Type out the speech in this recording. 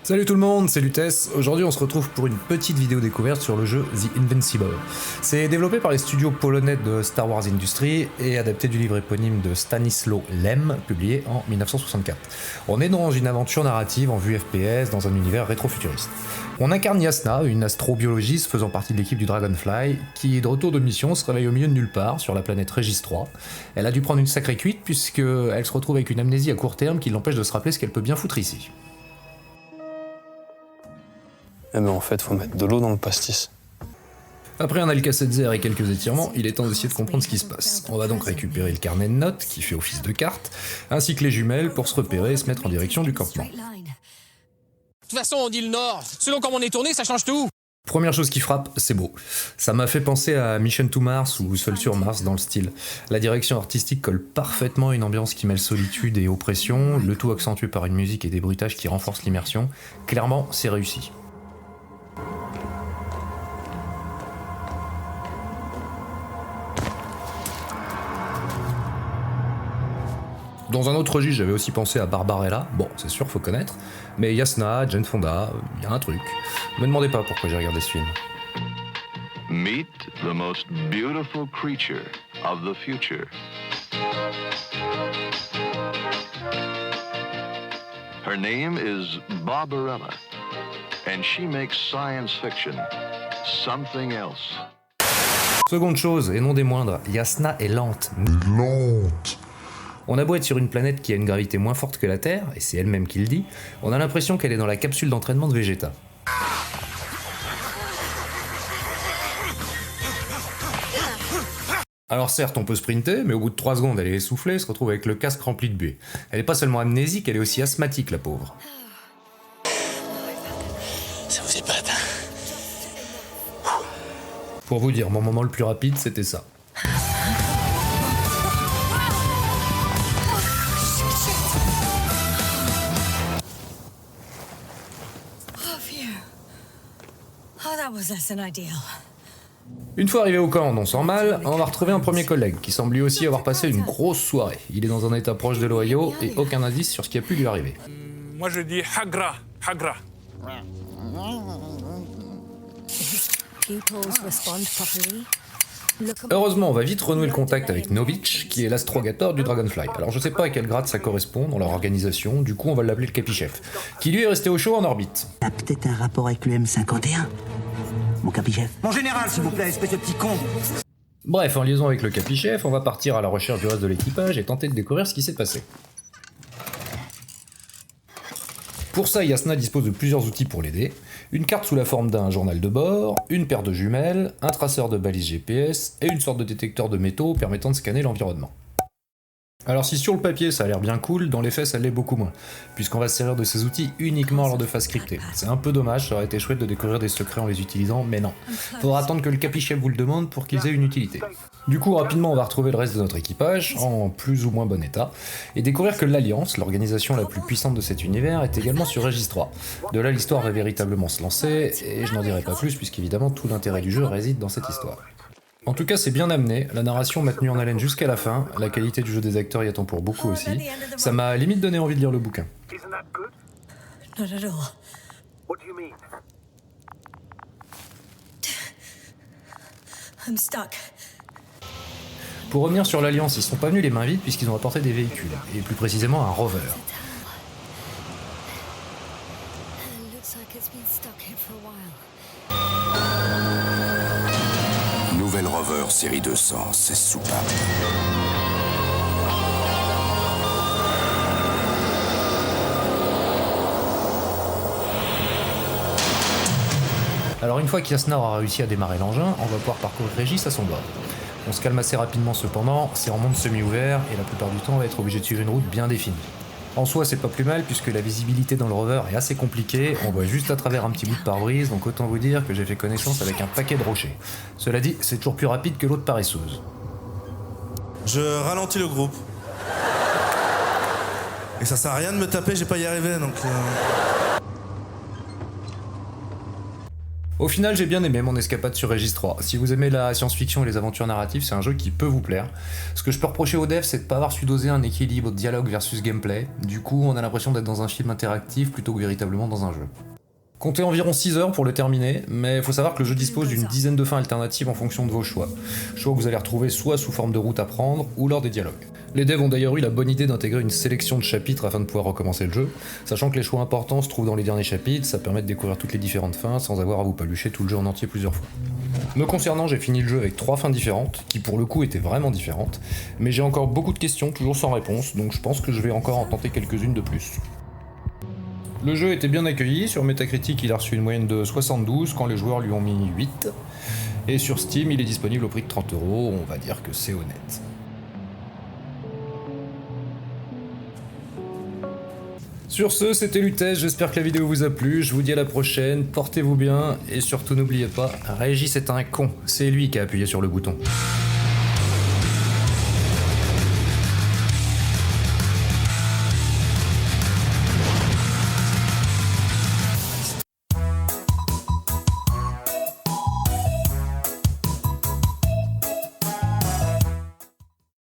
Salut tout le monde, c'est Lutès. Aujourd'hui on se retrouve pour une petite vidéo découverte sur le jeu The Invincible. C'est développé par les studios polonais de Star Wars Industries et adapté du livre éponyme de Stanisław Lem, publié en 1964. On est dans une aventure narrative en vue FPS dans un univers rétro-futuriste. On incarne Jasna, une astrobiologiste faisant partie de l'équipe du Dragonfly, qui de retour de mission se réveille au milieu de nulle part sur la planète Régis 3. Elle a dû prendre une sacrée cuite puisqu'elle se retrouve avec une amnésie à court terme qui l'empêche de se rappeler ce qu'elle peut bien foutre ici. Eh ben en fait, faut mettre de l'eau dans le pastis. Après un Alka-Seltzer et quelques étirements, il est temps d'essayer de comprendre ce qui se passe. On va donc récupérer le carnet de notes, qui fait office de carte, ainsi que les jumelles pour se repérer et se mettre en direction du campement. De toute façon, on dit le Nord. Selon comment on est tourné, ça change tout. Première chose qui frappe, c'est beau. Ça m'a fait penser à Mission to Mars ou Seul sur Mars dans le style. La direction artistique colle parfaitement à une ambiance qui mêle solitude et oppression, le tout accentué par une musique et des bruitages qui renforcent l'immersion. Clairement, c'est réussi. Dans un autre registre, j'avais aussi pensé à Barbarella, bon, c'est sûr, faut connaître, mais Jasna, Jane Fonda, y a un truc. Me demandez pas pourquoi j'ai regardé ce film. Meet the most beautiful creature of the future. Her name is Barbarella, and she makes science fiction something else. Seconde chose, et non des moindres, Jasna est lente. On a beau être sur une planète qui a une gravité moins forte que la Terre, et c'est elle-même qui le dit, on a l'impression qu'elle est dans la capsule d'entraînement de Vegeta. Alors certes, on peut sprinter, mais au bout de 3 secondes, elle est essoufflée et se retrouve avec le casque rempli de buée. Elle est pas seulement amnésique, elle est aussi asthmatique, la pauvre. Ça vous épate, hein? Pour vous dire, mon moment le plus rapide, c'était ça. Une fois arrivé au camp, on sent mal, on va retrouver un premier collègue qui semble lui aussi avoir passé une grosse soirée. Il est dans un état proche de l'Ohio et aucun indice sur ce qui a pu lui arriver. Moi je dis Hagra, Hagra. Heureusement, on va vite renouer le contact avec Novitch, qui est l'astrogator du Dragonfly. Alors je sais pas à quel grade ça correspond dans leur organisation, du coup on va l'appeler le Capichef, qui lui est resté au chaud en orbite. T'as peut-être un rapport avec le M51, mon capichef. Mon général, s'il vous plaît, espèce de petit con. Bref, en liaison avec le Capichef, on va partir à la recherche du reste de l'équipage et tenter de découvrir ce qui s'est passé. Pour ça, Jasna dispose de plusieurs outils pour l'aider. Une carte sous la forme d'un journal de bord, une paire de jumelles, un traceur de balises GPS et une sorte de détecteur de métaux permettant de scanner l'environnement. Alors si sur le papier ça a l'air bien cool, dans les faits ça l'est beaucoup moins, puisqu'on va se servir de ces outils uniquement lors de phases scriptées. C'est un peu dommage, ça aurait été chouette de découvrir des secrets en les utilisant, mais non. Faudra attendre que le Capichef vous le demande pour qu'ils aient une utilité. Du coup, rapidement on va retrouver le reste de notre équipage, en plus ou moins bon état, et découvrir que l'Alliance, l'organisation la plus puissante de cet univers, est également sur Régis 3. De là l'histoire va véritablement se lancer, et je n'en dirai pas plus, puisqu'évidemment tout l'intérêt du jeu réside dans cette histoire. En tout cas, c'est bien amené, la narration m'a tenu en haleine jusqu'à la fin, la qualité du jeu des acteurs y attend pour beaucoup aussi. Ça m'a limite donné envie de lire le bouquin. Not at all. What do you mean? I'm stuck. Pour revenir sur l'Alliance, ils sont pas venus les mains vides puisqu'ils ont apporté des véhicules, et plus précisément un rover. Nouvelle rover série 200, c'est soupape. Alors une fois qu'Jasna aura réussi à démarrer l'engin, on va pouvoir parcourir Régis à son bord. On se calme assez rapidement cependant, c'est en monde semi-ouvert et la plupart du temps on va être obligé de suivre une route bien définie. En soi c'est pas plus mal puisque la visibilité dans le rover est assez compliquée, on voit juste à travers un petit bout de pare-brise, donc autant vous dire que j'ai fait connaissance avec un paquet de rochers. Cela dit, c'est toujours plus rapide que l'autre paresseuse. Je ralentis le groupe. Et ça sert à rien de me taper, j'ai pas y arrivé donc... Au final, j'ai bien aimé mon escapade sur Regis 3. Si vous aimez la science-fiction et les aventures narratives, c'est un jeu qui peut vous plaire. Ce que je peux reprocher aux devs, c'est de pas avoir su doser un équilibre dialogue versus gameplay. Du coup, on a l'impression d'être dans un film interactif plutôt que véritablement dans un jeu. Comptez environ 6 heures pour le terminer, mais il faut savoir que le jeu dispose d'une dizaine de fins alternatives en fonction de vos choix. Choix que vous allez retrouver soit sous forme de route à prendre, ou lors des dialogues. Les devs ont d'ailleurs eu la bonne idée d'intégrer une sélection de chapitres afin de pouvoir recommencer le jeu, sachant que les choix importants se trouvent dans les derniers chapitres, ça permet de découvrir toutes les différentes fins sans avoir à vous palucher tout le jeu en entier plusieurs fois. Me concernant, j'ai fini le jeu avec 3 fins différentes, qui pour le coup étaient vraiment différentes, mais j'ai encore beaucoup de questions toujours sans réponse, donc je pense que je vais encore en tenter quelques-unes de plus. Le jeu était bien accueilli, sur Metacritic il a reçu une moyenne de 72 quand les joueurs lui ont mis 8, et sur Steam il est disponible au prix de 30€, on va dire que c'est honnête. Sur ce, c'était Lutèce, j'espère que la vidéo vous a plu, je vous dis à la prochaine, portez-vous bien, et surtout n'oubliez pas, Régis est un con, c'est lui qui a appuyé sur le bouton.